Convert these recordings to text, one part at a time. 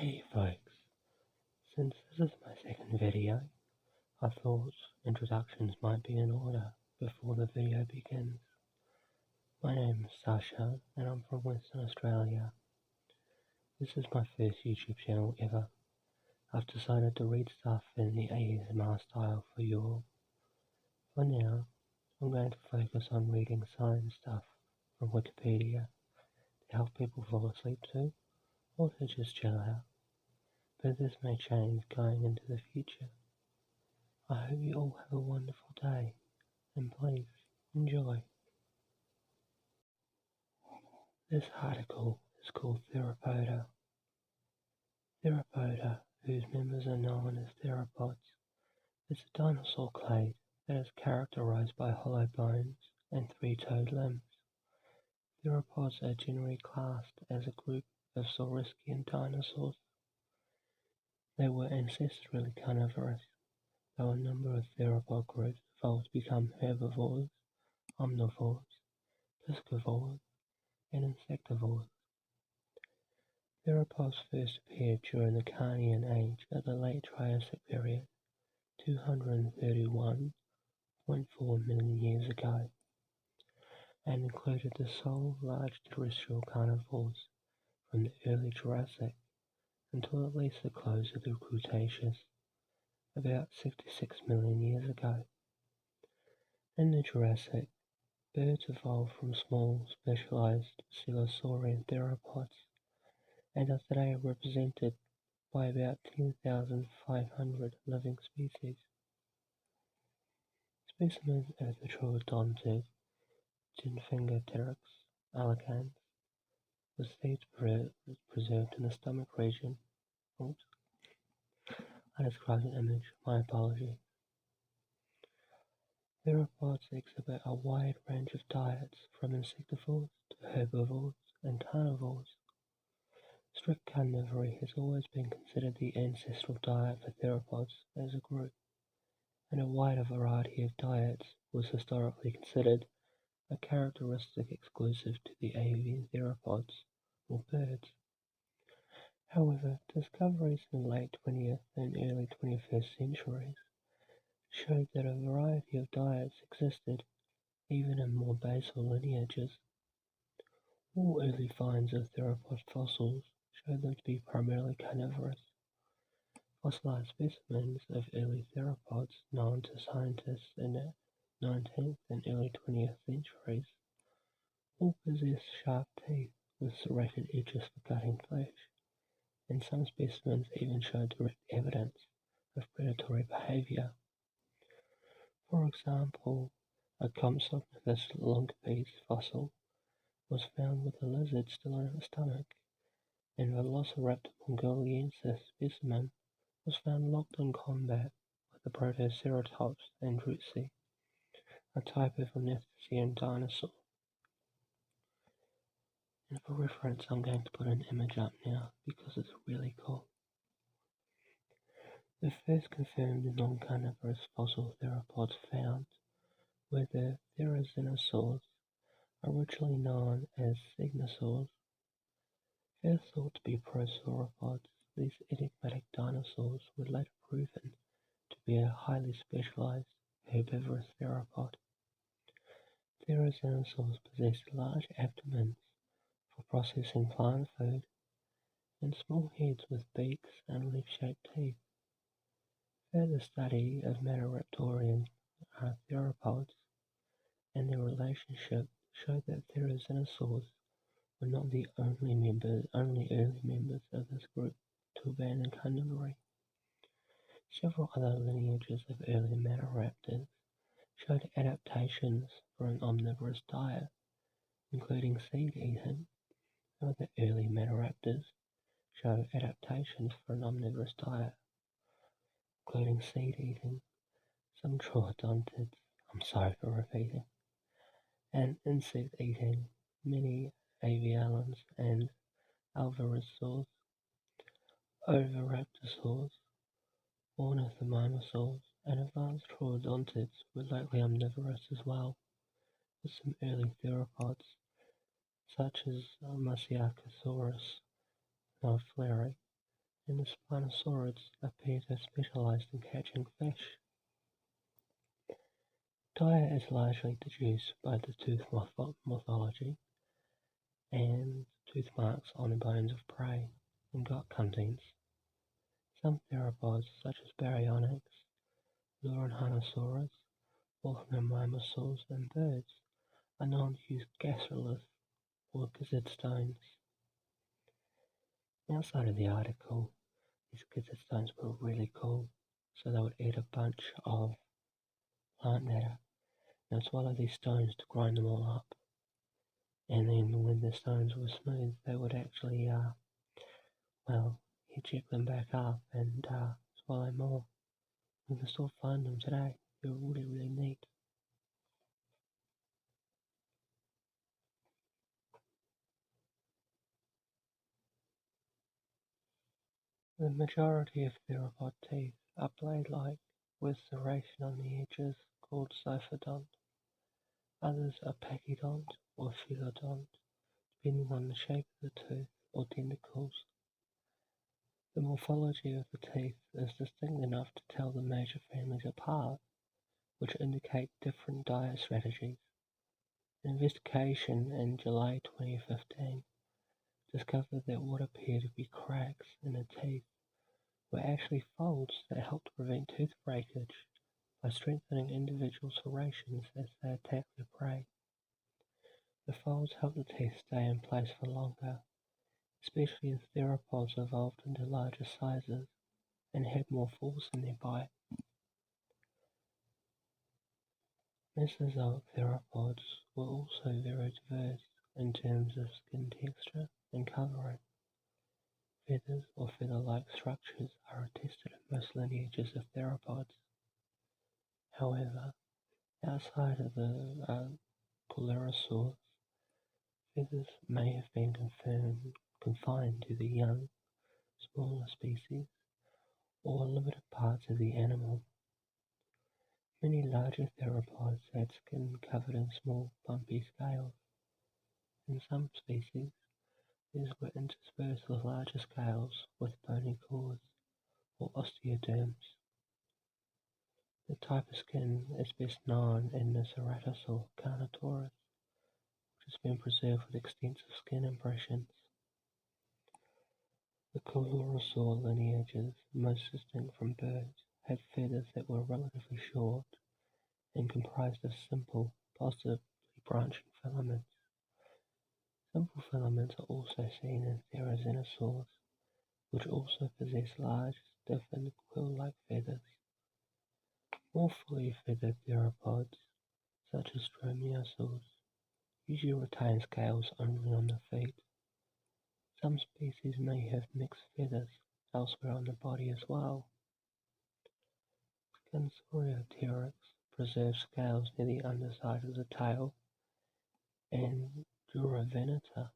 Hey folks, since this is my second video, I thought introductions might be in order before the video begins. My name is Sasha and I'm from Western Australia. This is my first YouTube channel ever. I've decided to read stuff in the ASMR style for you all. For now, I'm going to focus on reading science stuff from Wikipedia to help people fall asleep to, or to just chill out. But this may change going into the future. I hope you all have a wonderful day, and please enjoy. This article is called Theropoda. Theropoda, whose members are known as theropods, is a dinosaur clade that is characterized by hollow bones and three-toed limbs. Theropods are generally classed as a group of saurischian dinosaurs. They were ancestrally carnivorous, though a number of theropod groups evolved to become herbivores, omnivores, piscivores, and insectivores. Theropods first appeared during the Carnian age of the late Triassic period, 231.4 million years ago, and included the sole large terrestrial carnivores from the early Jurassic until at least the close of the Cretaceous, about 66 million years ago. In the Jurassic, birds evolved from small, specialized coelosaurian theropods and are today represented by about 10,500 living species. Specimens of the troodontid Ginfingerpteryx elegans was thought preserved in the stomach region. I described an image, my apology. Theropods exhibit a wide range of diets, from insectivores to herbivores and carnivores. Strict carnivory has always been considered the ancestral diet for theropods as a group, and a wider variety of diets was historically considered a characteristic exclusive to the avian theropods, or birds. However, discoveries in the late 20th and early 21st centuries showed that a variety of diets existed, even in more basal lineages. All early finds of theropod fossils show them to be primarily carnivorous. Fossilized specimens of early theropods known to scientists in the 19th and early 20th centuries all possess sharp teeth with serrated edges for cutting flesh, and some specimens even show direct evidence of predatory behavior. For example, a Compsognathus longipes fossil was found with a lizard still in its stomach, and Velociraptor mongoliensis specimen was found locked in combat with the Protoceratops andrewsi, a type of Ornithischian dinosaur. And for reference, I'm going to put an image up now because it's really cool. The first confirmed non-carnivorous fossil theropods found were the therizinosaurs, originally known as signosaurs. First thought to be prosauropods, these enigmatic dinosaurs were later proven to be a highly specialized herbivorous theropod. Therizinosaurs possessed large abdomens for processing plant food, and small heads with beaks and leaf-shaped teeth. Further study of Metaraptorian theropods and their relationship showed that therizinosaurs were not the only early members of this group to abandon carnivory. Several other lineages of early Metaraptors showed adaptations for an omnivorous diet, including seed eating. Some of the early Metaraptors show adaptations for an omnivorous diet, including seed eating, some troodontids, I'm sorry for repeating, and insect eating, many avialans and alvarezsaurs, oviraptorosaurs, ornithomimosaurs, and advanced troodontids were likely omnivorous as well, with some early theropods such as Marsiacosaurus noffleri and the Spinosaurids appear to have specialized in catching fish. Diet is largely deduced by the tooth morphology and tooth marks on the bones of prey and gut contents. Some theropods, such as baryonyx, Laurenhanosaurus, Wolframimosaurs, and birds, are known to use gastrolith or gizzard stones. Outside of the article, these gizzard stones were really cool, so they would eat a bunch of plant matter and swallow these stones to grind them all up. And then when the stones were smooth, they would actually, eject them back up and swallow more. You can still find them today. They're really, really neat. The majority of theropod teeth are blade-like, with serration on the edges called sophodont. Others are pachyodont or phelodont, depending on the shape of the tooth or denticles. The morphology of the teeth is distinct enough to tell the major families apart, which indicate different diet strategies. An investigation in July 2015 discovered that what appeared to be cracks in the teeth were actually folds that helped prevent tooth breakage by strengthening individual serrations as they attack their prey. The folds help the teeth stay in place for longer, especially as theropods evolved into larger sizes and had more force in their bite. Mesozoic theropods were also very diverse in terms of skin texture and covering. Feathers or feather-like structures are attested in most lineages of theropods. However, outside of the Coelurosaurs, feathers may have been confined to the young, smaller species or limited parts of the animal. Many larger theropods had skin covered in small, bumpy scales. In some species, these were interspersed with larger scales with bony cores, or osteoderms. The type of skin is best known in the Ceratosaur carnotaurus, which has been preserved with extensive skin impressions. The Coelurosaur lineages, most distinct from birds, had feathers that were relatively short and comprised of simple, possibly branching filaments. Simple filaments are also seen in Therizinosaurs, which also possess large, stiffened, quill-like feathers. More fully feathered theropods, such as Dromaeosaurs, usually retain scales only on the feet. Some species may have mixed feathers elsewhere on the body as well. Scansoriopteryx preserves scales near the underside of the tail, and Duraveneta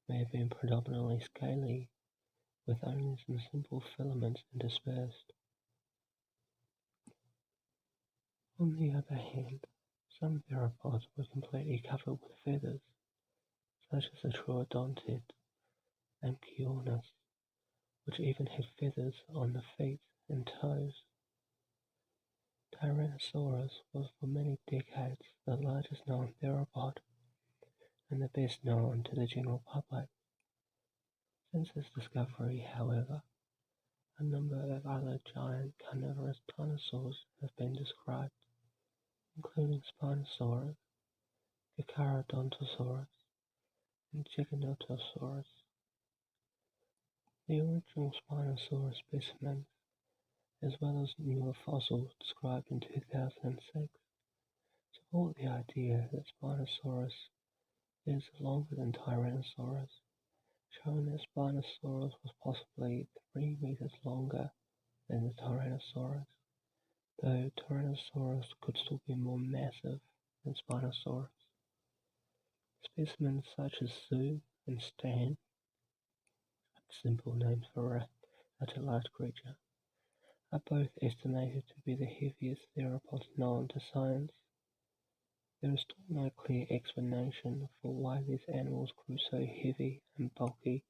may have been predominantly scaly, with only some simple filaments interspersed. On the other hand, some theropods were completely covered with feathers, such as the troodontid Amphiornis, which even had feathers on the feet and toes. Tyrannosaurus was for many decades the largest known theropod and the best known to the general public. Since its discovery, however, a number of other giant carnivorous dinosaurs have been described, including Spinosaurus, Carcharodontosaurus, and Giganotosaurus. The original Spinosaurus specimens, as well as newer fossils described in 2006, support the idea that Spinosaurus is longer than Tyrannosaurus, showing that Spinosaurus was possibly 3 meters longer than the Tyrannosaurus, though Tyrannosaurus could still be more massive than Spinosaurus. Specimens such as Sue and Stan, simple names for such a large creature, are both estimated to be the heaviest theropods known to science. There is still no clear explanation for why these animals grew so heavy and bulky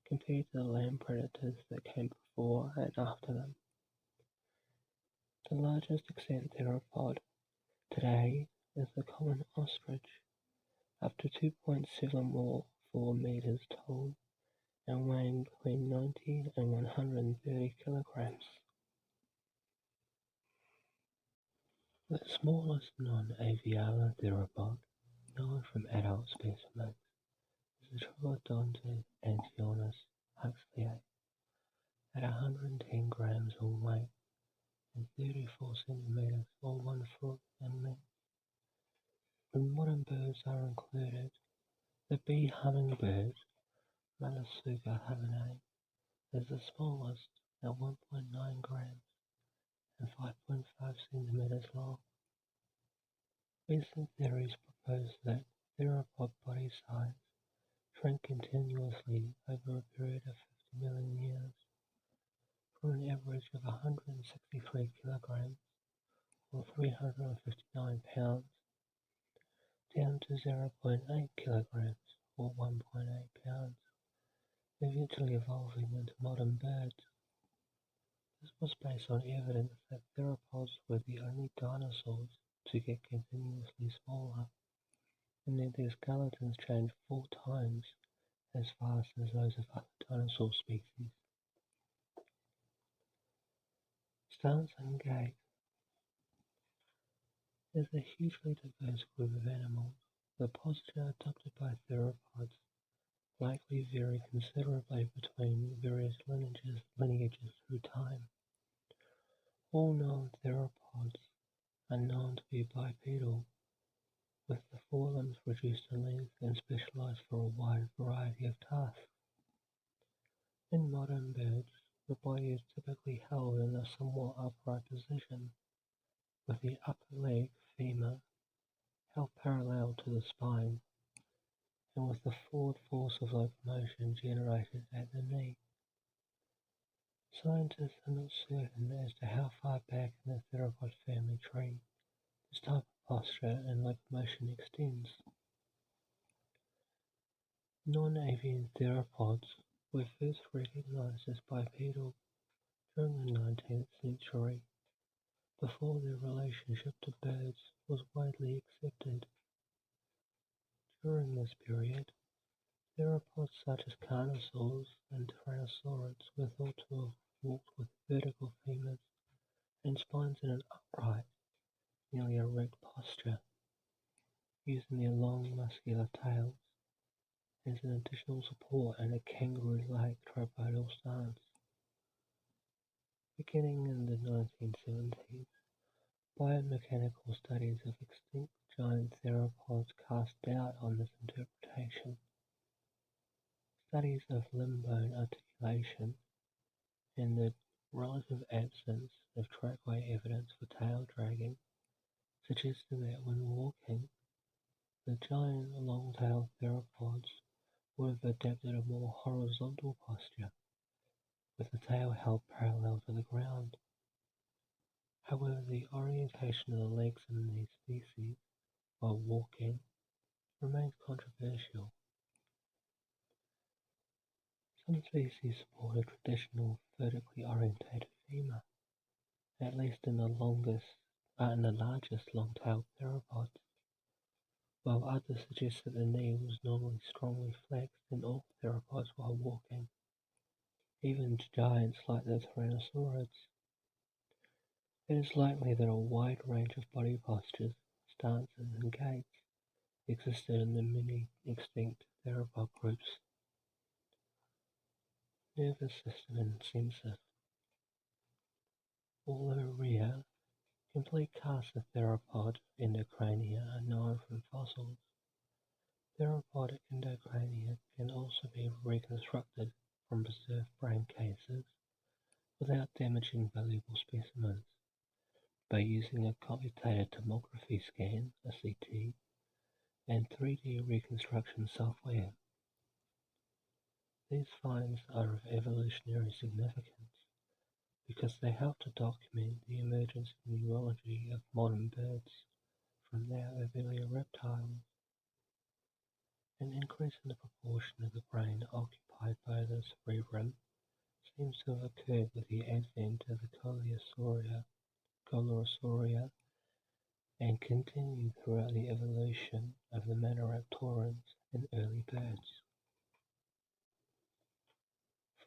compared to the land predators that came before and after them. The largest extant theropod today is the common ostrich, up to 2.74 meters tall and weighing between 90 and 130 kilograms. The smallest non-avialar theropod known from adult specimens is the Troodonta Antionis huxleyi, at 110 grams in weight and 34 centimeters or 1 foot in length. When modern birds are included, the bee hummingbird, Mellisuga havanae, is the smallest at 1.9 grams and 5.5 centimeters long. Recent theories propose that theropod body size shrank continuously over a period of 50 million years, from an average of 163 kilograms or 359 pounds down to 0.8 kilograms or 1.8 pounds, eventually evolving into modern birds. This was based on evidence that theropods were the only dinosaurs to get continuously smaller, and that their skeletons changed 4 times as fast as those of other dinosaur species. Stance and gait. There's a hugely diverse group of animals. The posture adopted by theropods likely vary considerably between various lineages through time. All known theropods are known to be bipedal, with the forelimbs reduced in length and specialized for a wide variety of tasks. In modern birds, the body is typically held in a somewhat upright position, with the upper leg, femur, held parallel to the spine, and with the forward force of locomotion generated at the knee. Scientists are not certain as to how far back in the theropod family tree this type of posture and locomotion extends. Non-avian theropods were first recognized as bipedal during the 19th century, before their relationship to birds was widely accepted. During this period, theropods such as carnosaurs and tyrannosaurids were thought to have walked with vertical femurs and spines in an upright, nearly erect posture, using their long muscular tails as an additional support and a kangaroo-like tripodal stance. Beginning in the 1970s, biomechanical studies of extinct giant theropods cast doubt on this interpretation. Studies of limb bone articulation and the relative absence of trackway evidence for tail dragging suggested that when walking, the giant long-tailed theropods would have adapted a more horizontal posture, with the tail held parallel to the ground. However, the orientation of the legs in these species while walking remains controversial. Some species support a traditional vertically orientated femur, at least in the largest long-tailed theropods, while others suggest that the knee was normally strongly flexed in all theropods while walking, even giants like the tyrannosaurids. It is likely that a wide range of body postures, stances, and gaits existed in the many extinct theropod groups. Nervous system and senses. Although rare, complete casts of theropod endocrania are known from fossils. Theropod endocrania can also be reconstructed from preserved brain cases without damaging valuable specimens by using a computated tomography scan, a CT, and 3D reconstruction software. These finds are of evolutionary significance because they help to document the emergence of neurology of modern birds from their earlier reptiles, an increase in the proportion of the brain occupied occupied by the cerebrum seems to have occurred with the advent of the Coelurosauria and continued throughout the evolution of the Maniraptorans and early birds.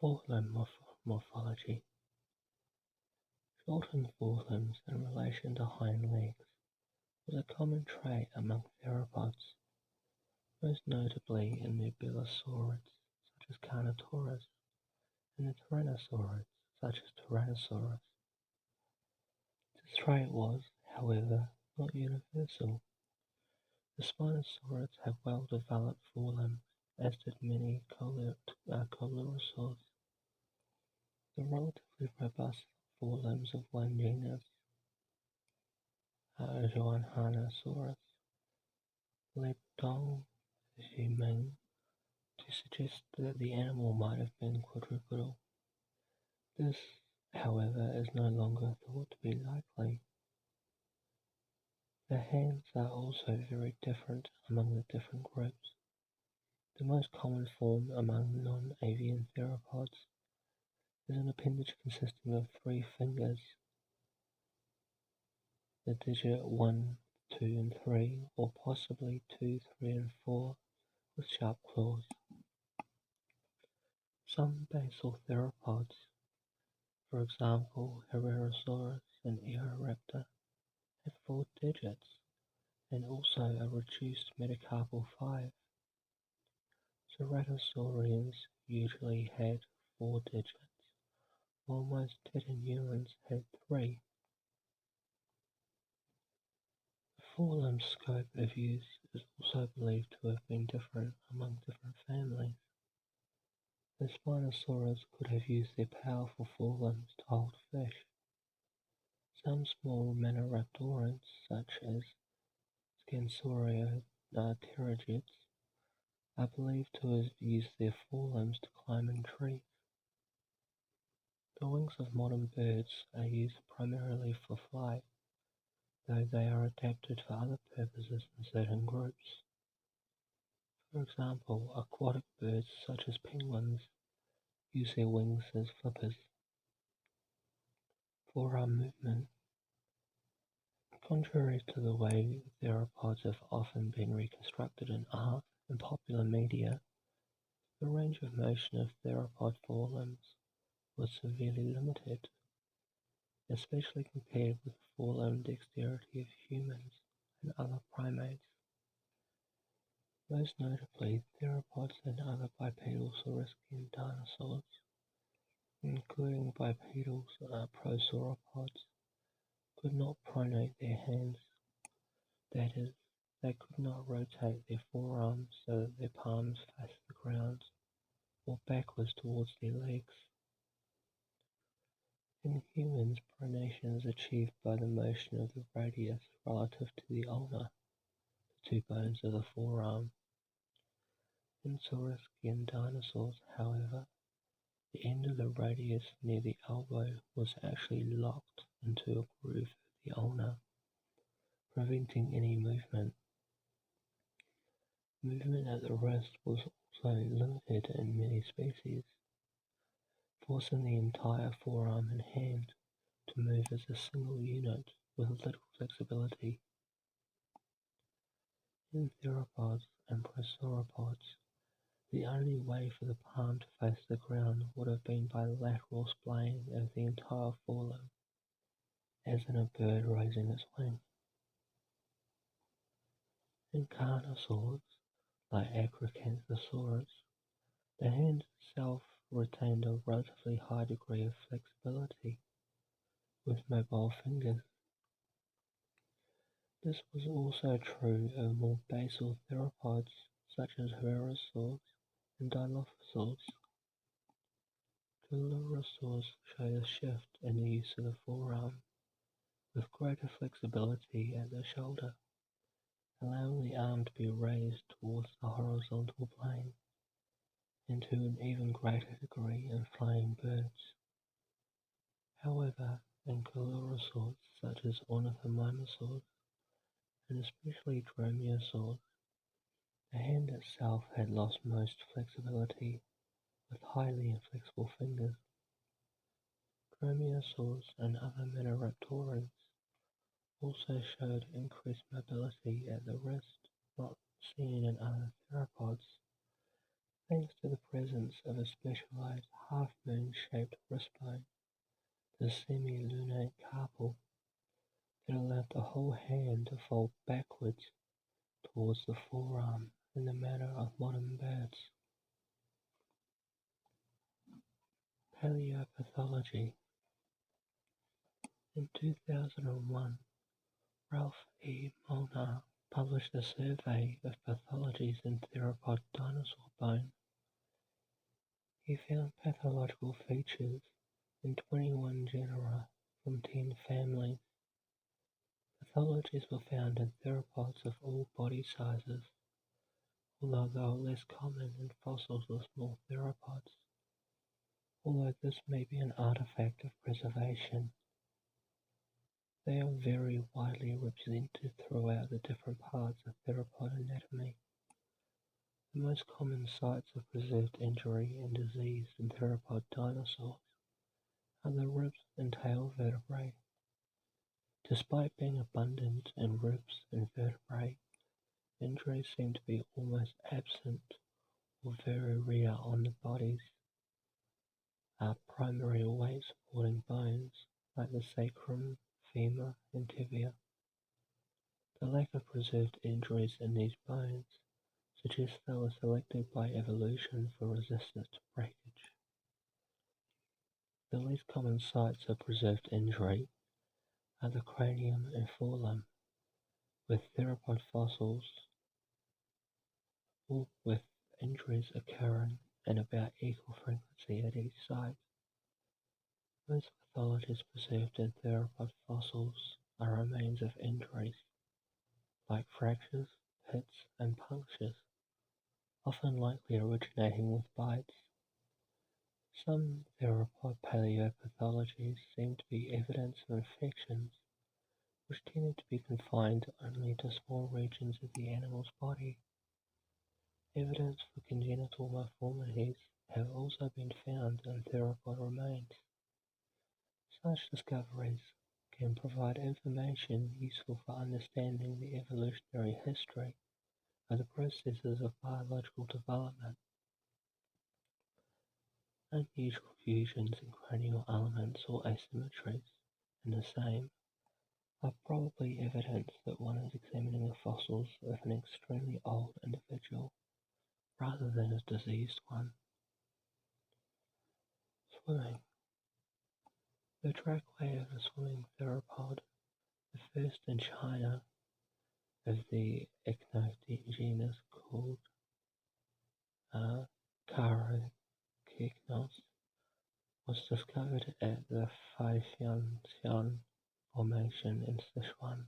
Forelimb morphology. Shortened forelimbs in relation to hind legs was a common trait among theropods, most notably in the Belosaurids such as Carnotaurus and the Tyrannosaurids such as Tyrannosaurus. This trait was, however, not universal. The Spinosaurids have well-developed forelimbs, as did many Coelurosaurs. The relatively robust forelimbs of one genus, Johannasaurus, led Dong Ximing to suggest that the animal might have been quadrupedal. This, however, is no longer thought to be likely. The hands are also very different among the different groups. The most common form among non-avian theropods is an appendage consisting of 3 fingers, the digit 1, 2 and 3, or possibly 2, 3 and 4, with sharp claws. Some basal theropods, for example Herrerasaurus and Eoraptor, had 4 digits, and also a reduced metacarpal 5. Ceratosaurians usually had 4 digits, while most Tetaneurans had 3. The forelimb scope of use is also believed to have been different among different families. The Spinosaurus could have used their powerful forelimbs to hold fish. Some small Maniraptorans, such as Scansauria pterygids, are believed to have used their forelimbs to climb in trees. The wings of modern birds are used primarily for flight, though they are adapted for other purposes in certain groups. For example, aquatic birds such as penguins use their wings as flippers. Forearm movement. Contrary to the way theropods have often been reconstructed in art and popular media, the range of motion of theropod forelimbs was severely limited, especially compared with the forelimb dexterity of humans and other primates. Most notably, theropods and other bipedal saurischian dinosaurs, including bipedal prosauropods, could not pronate their hands. That is, they could not rotate their forearms so that their palms faced the ground, or backwards towards their legs. In humans, pronation is achieved by the motion of the radius relative to the ulna, the 2 bones of the forearm. In saurischian dinosaurs, however, the end of the radius near the elbow was actually locked into a groove of the ulna, preventing any movement. Movement at the wrist was also limited in many species, forcing the entire forearm and hand to move as a single unit with little flexibility. In theropods and prosauropods, the only way for the palm to face the ground would have been by lateral splaying of the entire forelimb, as in a bird raising its wing. In carnosaurs, like Acrocanthosaurus, the hand itself retained a relatively high degree of flexibility, with mobile fingers. This was also true of more basal theropods such as Herrerasaurs and Dilophosaurs. Coelurosaurs showed a shift in the use of the forearm, with greater flexibility at the shoulder, allowing the arm to be raised towards the horizontal plane, and to an even greater degree in flying birds. However, in Coelurosaurs such as Ornithomimosaurs, and especially Dromaeosaurs, the hand itself had lost most flexibility, with highly inflexible fingers. Dromaeosaurs and other Menoraptorans also showed increased mobility at the wrist, not seen in other theropods, thanks to the presence of a specialized half-moon-shaped wrist bone, the semi-lunate carpal, that allowed the whole hand to fold backwards towards the forearm in the manner of modern birds. Paleopathology. In 2001, Ralph E. Molnar published a survey of pathologies in theropod dinosaur bone. He found pathological features in 21 genera from 10 families. Pathologies were found in theropods of all body sizes, although they are less common in fossils of small theropods, although this may be an artifact of preservation. They are very widely represented throughout the different parts of theropod anatomy. The most common sites of preserved injury and disease in theropod dinosaurs are the ribs and tail vertebrae. Despite being abundant in ribs and vertebrae, injuries seem to be almost absent or very rare on the body's primary weight-supporting bones like the sacrum, femur, and tibia. The lack of preserved injuries in these bones suggests they were selected by evolution for resistance to breakage. The least common sites of preserved injury are the cranium and forelimb, with theropod fossils, all with injuries occurring in about equal frequency at each site. Most pathologies preserved in theropod fossils are remains of injuries, like fractures, pits, and punctures, often likely originating with bites. Some theropod paleopathologies seem to be evidence of infections, which tended to be confined only to small regions of the animal's body. Evidence for congenital malformities have also been found in theropod remains. Such discoveries can provide information useful for understanding the evolutionary history of the processes of biological development. Unusual fusions in cranial elements or asymmetries in the same are probably evidence that one is examining the fossils of an extremely old individual rather than a diseased one. Swimming. The trackway of the swimming theropod, the first in China of the ichthyogenus called Caracycnos, was discovered at the Feixian Formation in Sichuan.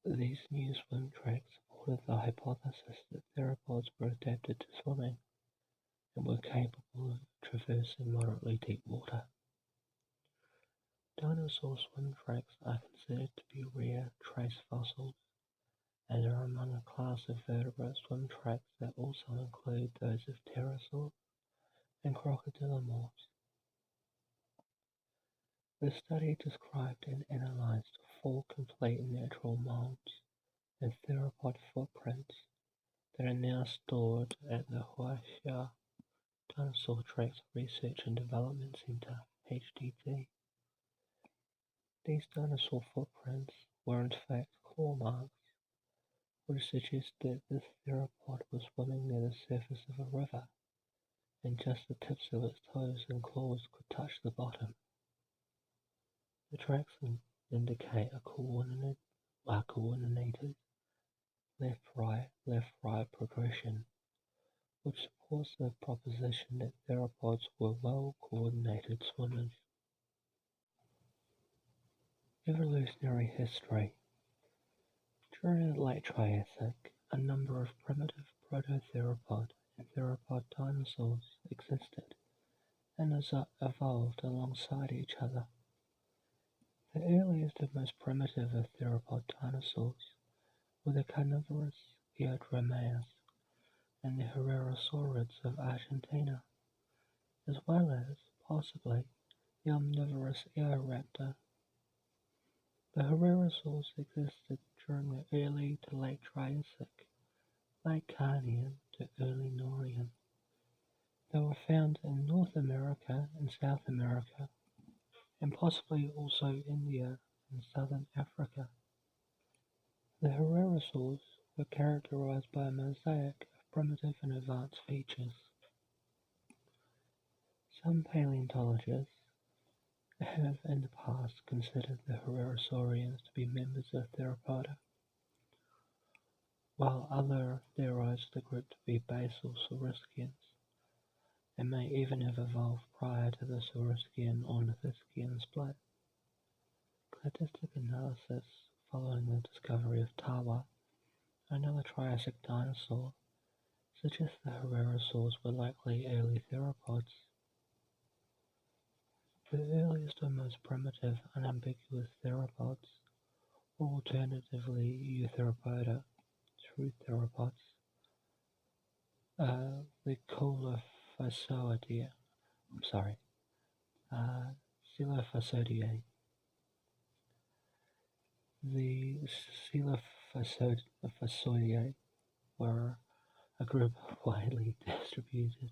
These new swim tracks supported the hypothesis that theropods were adapted to swimming and were capable of traversing moderately deep water. Dinosaur swim tracks are considered to be rare trace fossils and are among a class of vertebrate swim tracks that also include those of pterosaurs and crocodilomorphs. The study described and analyzed 4 complete natural molds and theropod footprints that are now stored at the Heya Dinosaur Tracks Research and Development Center, HDT. These dinosaur footprints were in fact claw marks, which suggest that this theropod was swimming near the surface of a river, and just the tips of its toes and claws could touch the bottom. The tracks indicate a coordinated left-right progression, which supports the proposition that theropods were well-coordinated swimmers. Evolutionary history. During the late Triassic, a number of primitive prototheropod and theropod dinosaurs existed and evolved alongside each other. The earliest and most primitive of theropod dinosaurs were the carnivorous Eodromaeus and the Herrerasaurids of Argentina, as well as, possibly, the omnivorous Eoraptor. The Herrerasaurs existed during the early to late Triassic, late Carnian to early Norian. They were found in North America and South America, and possibly also India and southern Africa. The Herrerasaurs were characterized by a mosaic of primitive and advanced features. Some paleontologists have in the past considered the Herrerasaurians to be members of Theropoda, while others theorize the group to be basal Saurischians, and may even have evolved prior to the Saurischian-Ornithischian split. Cladistic analysis following the discovery of Tawa, another Triassic dinosaur, suggests the Herrerasaurs were likely early theropods. The earliest and most primitive unambiguous theropods, or alternatively Eutheropoda, true theropods, the Coelophysoidea, Coelophysoideae. The Coelophysoideae were a group of widely distributed,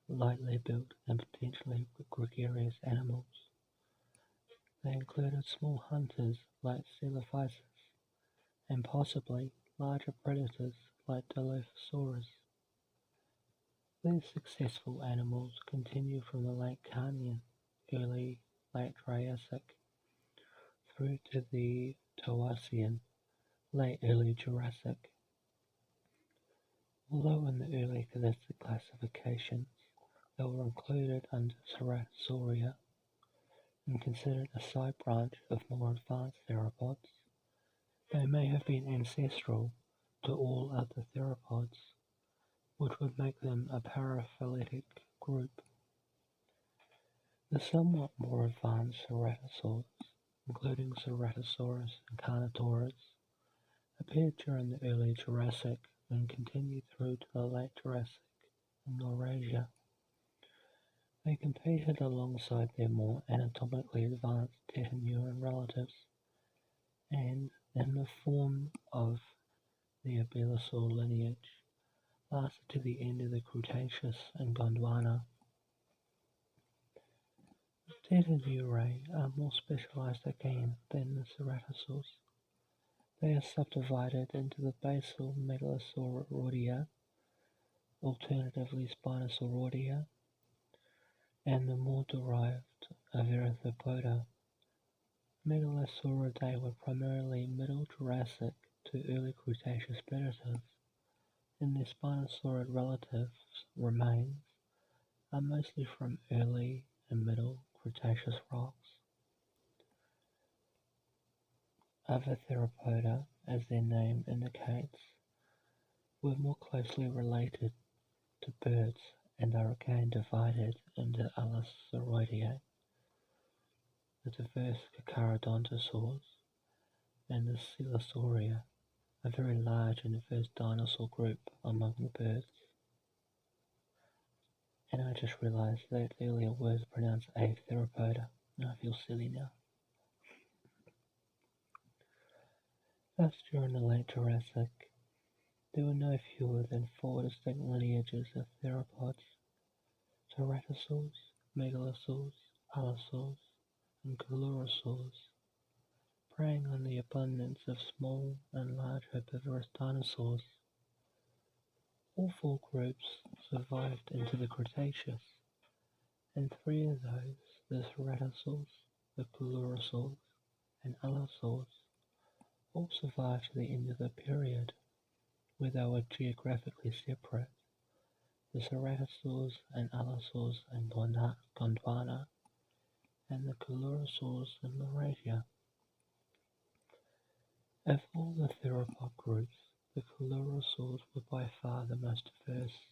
lightly built and potentially gregarious animals. They included small hunters like Coelophysis, and possibly larger predators like Dilophosaurus. These successful animals continue from the late Carnian, early late Triassic, through to the Toarcian, late early Jurassic. Although in the early cladistic classifications they were included under Ceratosauria and considered a side branch of more advanced theropods, they may have been ancestral to all other theropods, which would make them a paraphyletic group. The somewhat more advanced ceratosaurs, including Ceratosaurus and Carnotaurus, appeared during the early Jurassic and continued through to the late Jurassic in Eurasia. They competed alongside their more anatomically advanced Tetanuran relatives, and, in the form of the Abelosaur lineage, lasted to the end of the Cretaceous in Gondwana. The Tetanurae are more specialized again than the Ceratosaurs. They are subdivided into the basal Megalosauroidea, alternatively Spinosauroidea, and the more derived Theropoda. Megalosauridae were primarily Middle Jurassic to early Cretaceous predators, and their Spinosaurid relatives remains are mostly from early and Middle Cretaceous rocks. Other Theropoda, as their name indicates, were more closely related to birds and are again divided into Allosauridae, the diverse Carcharodontosaurs, and the Coelosauria, a very large and diverse dinosaur group among the birds. And I just realised that earlier words pronounced Theropoda, and I feel silly now. Thus, during the late Jurassic, there were no fewer than 4 distinct lineages of theropods: Ceratosaurs, Megalosaurs, Allosaurs, and Coelurosaurs, preying on the abundance of small and large herbivorous dinosaurs. All 4 groups survived into the Cretaceous, and 3 of those, the Ceratosaurs, the Coelurosaurs, and Allosaurs, all survived to the end of the period, where they were geographically separate, the Ceratosaurs and Allosaurs in Gondwana, and the Coelurosaurs in Laurasia. Of all the theropod groups, the Coelurosaurs were by far the most diverse.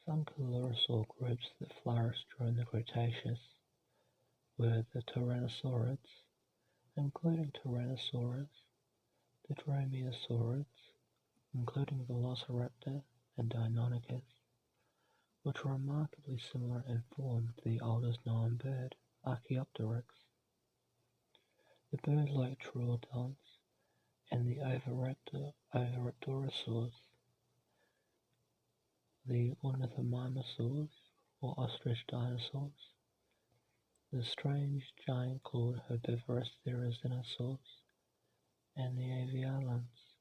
Some Coelurosaur groups that flourished during the Cretaceous were the Tyrannosaurids, including Tyrannosaurus, the Dromaeosaurids, including Velociraptor and Deinonychus, which are remarkably similar in form to the oldest known bird, Archaeopteryx. The bird-like troodonts and the Oviraptorosaurs, the ornithomimosaurs or ostrich dinosaurs, the strange giant-clawed herbivorous therizinosaurs, and the avialans,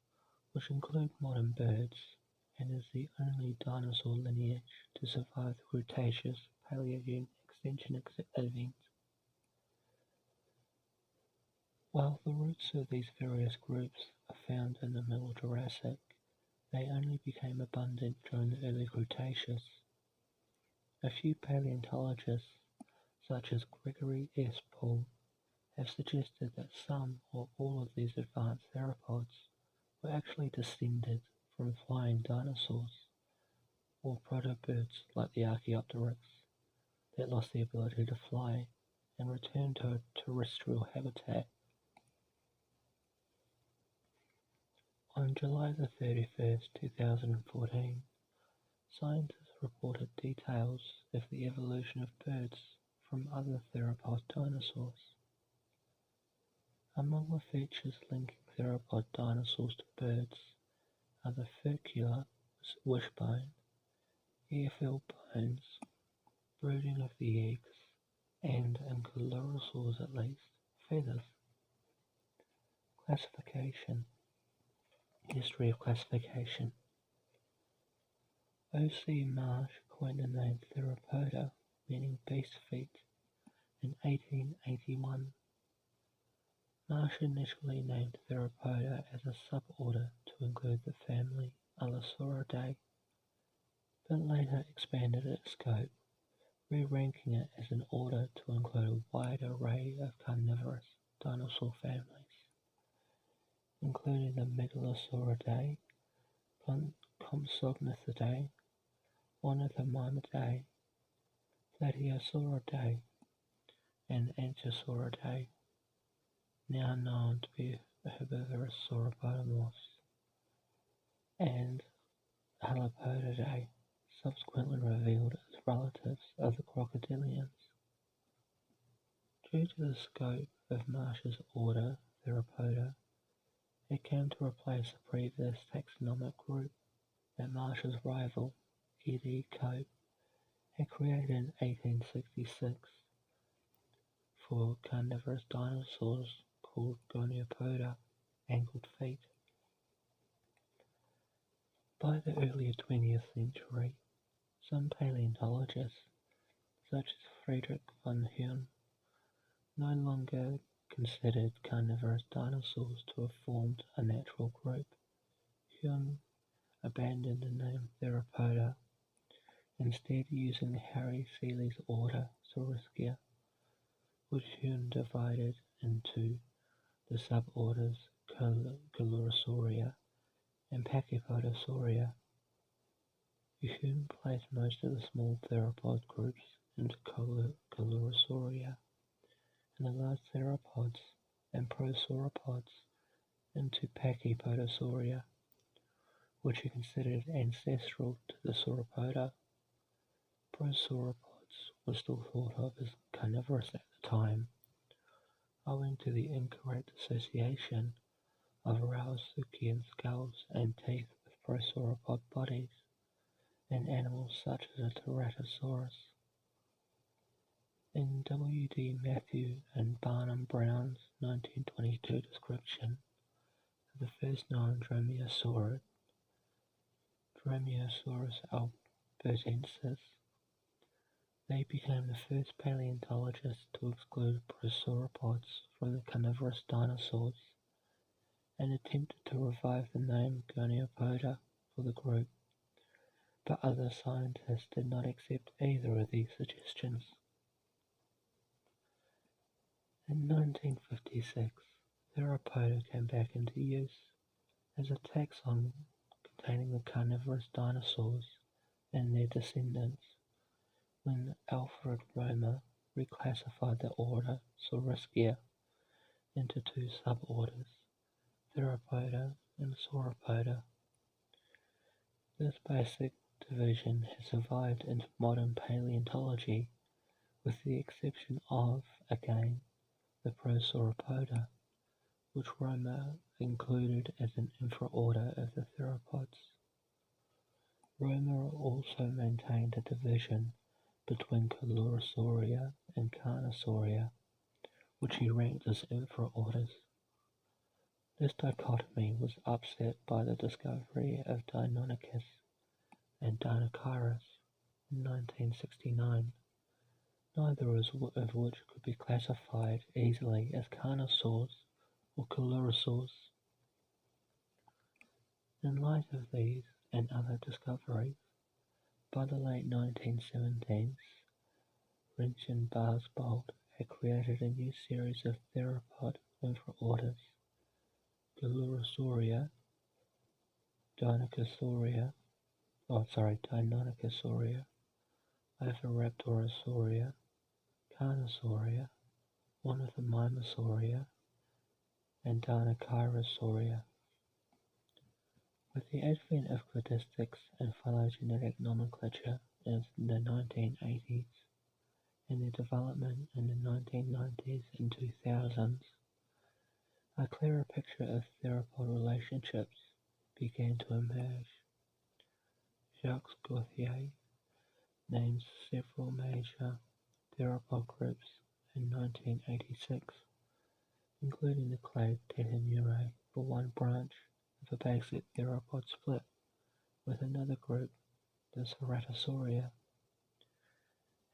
which include modern birds and is the only dinosaur lineage to survive the Cretaceous Paleogene extinction event. While the roots of these various groups are found in the Middle Jurassic, they only became abundant during the early Cretaceous. A few paleontologists, such as Gregory S. Paul, have suggested that some or all of these advanced theropods were actually descended from flying dinosaurs, or protobirds like the Archaeopteryx, that lost the ability to fly and returned to a terrestrial habitat. On July the 31st, 2014, scientists reported details of the evolution of birds from other theropod dinosaurs. Among the features linking theropod dinosaurs to birds are the furcular wishbone, air-filled bones, brooding of the eggs, and, in coelurosaurs at least, feathers. Classification. History of classification. O.C. Marsh coined the name Theropoda, meaning beast feet, in 1881. Marsh initially named Theropoda as a suborder to include the family Allosauridae, but later expanded its scope, re-ranking it as an order to include a wide array of carnivorous dinosaur families, including the Megalosauridae, Compsognathidae, Ornithomimidae, Plateosauridae, and Anchisauridae, now known to be herbivorous sauropodomorphs, and Halopodidae, subsequently revealed as relatives of the crocodilians. Due to the scope of Marsh's order Theropoda, it came to replace a previous taxonomic group that Marsh's rival, E.D. Cope, had created in 1866 for carnivorous dinosaurs called Goniopoda, angled feet. By the early 20th century, some paleontologists, such as Friedrich von Huene, no longer considered carnivorous dinosaurs to have formed a natural group. Huene abandoned the name Theropoda, instead using Harry Seeley's order Saurischia, which Huene divided into the suborders Coelurosauria and Pachypodosauria. Huene placed most of the small theropod groups into Coelurosauria, and the large theropods and prosauropods into Pachypodosauria, which he considered ancestral to the Sauropoda. Prosauropods were still thought of as carnivorous at the time, owing to the incorrect association of Rauisuchian skulls and teeth with prosauropod bodies in animals such as a Ceratosaurus. In W. D. Matthew and Barnum Brown's 1922 description of the first known dromaeosaurid, Dromaeosaurus albertensis, they became the first paleontologists to exclude prosauropods from the carnivorous dinosaurs and attempted to revive the name Goniopoda for the group, but other scientists did not accept either of these suggestions. In 1956, Theropoda came back into use as a taxon containing the carnivorous dinosaurs and their descendants when Alfred Romer reclassified the order Saurischia into two suborders, Theropoda and Sauropoda. This basic division has survived into modern paleontology, with the exception of, again, the Prosauropoda, which Romer included as an infraorder of the theropods. Romer also maintained a division between Coelurosauria and Carnosauria, which he ranked as infraorders. This dichotomy was upset by the discovery of Deinonychus and Dinocyrus in 1969, neither of which could be classified easily as carnosaurs or coelurosaurs. In light of these and other discoveries, by the late 1970s, Wrench and Barsbold had created a new series of theropod infraorders: Coelurosauria, Dinocysauria, Oviraptorosauria, Carnosauria, Ornithomimosauria, and Dinocyrosauria. With the advent of cladistics and phylogenetic nomenclature in the 1980s and their development in the 1990s and 2000s, a clearer picture of theropod relationships began to emerge. Jacques Gauthier names several major theropod groups in 1986, including the clade Tetanurae for one branch of a basic theropod split with another group, the Ceratosauria.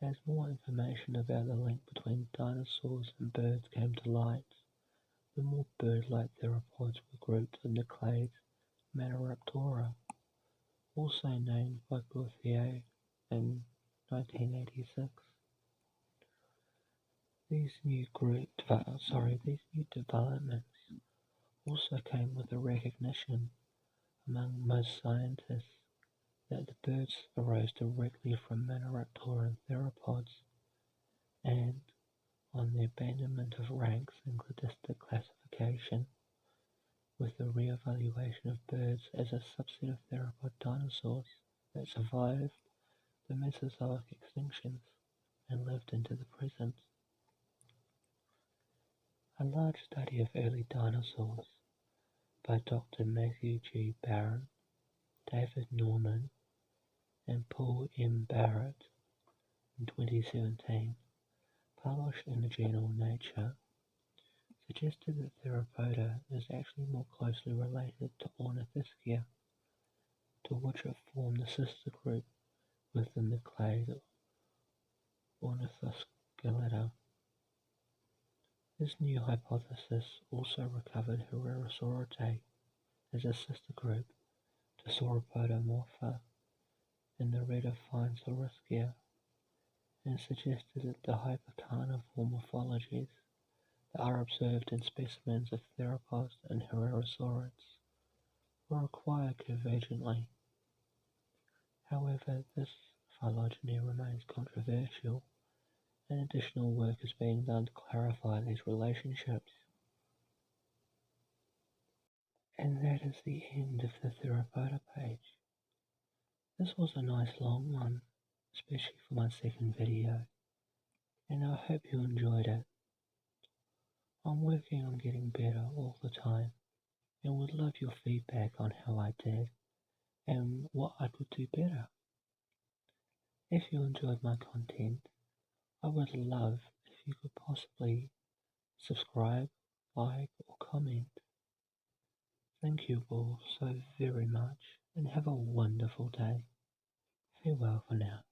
As more information about the link between dinosaurs and birds came to light, the more bird-like theropods were grouped in the clade Maniraptora, also named by Gauthier in 1986. These new developments also came with a recognition among most scientists that the birds arose directly from Maniraptoran theropods, and, on the abandonment of ranks in cladistic classification, with the re-evaluation of birds as a subset of theropod dinosaurs that survived the Mesozoic extinctions and lived into the present. A large study of early dinosaurs by Dr. Matthew G. Barron, David Norman, and Paul M. Barrett in 2017, published in the journal Nature, suggested that Theropoda is actually more closely related to Ornithischia, to which it formed the sister group within the clade Ornithoscelida. This new hypothesis also recovered Herrerasauridae as a sister group to Sauropoda morpha in the Redifine Saurischia, and suggested that the hypercarnivore morphologies that are observed in specimens of theropods and Herrerasaurids were acquired convergently. However, this phylogeny remains controversial, and additional work is being done to clarify these relationships. And that is the end of the Theropoda page. This was a nice long one, especially for my second video, and I hope you enjoyed it. I'm working on getting better all the time, and would love your feedback on how I did and what I could do better. If you enjoyed my content, I would love if you could possibly subscribe, like, or comment. Thank you all so very much, and have a wonderful day. Farewell for now.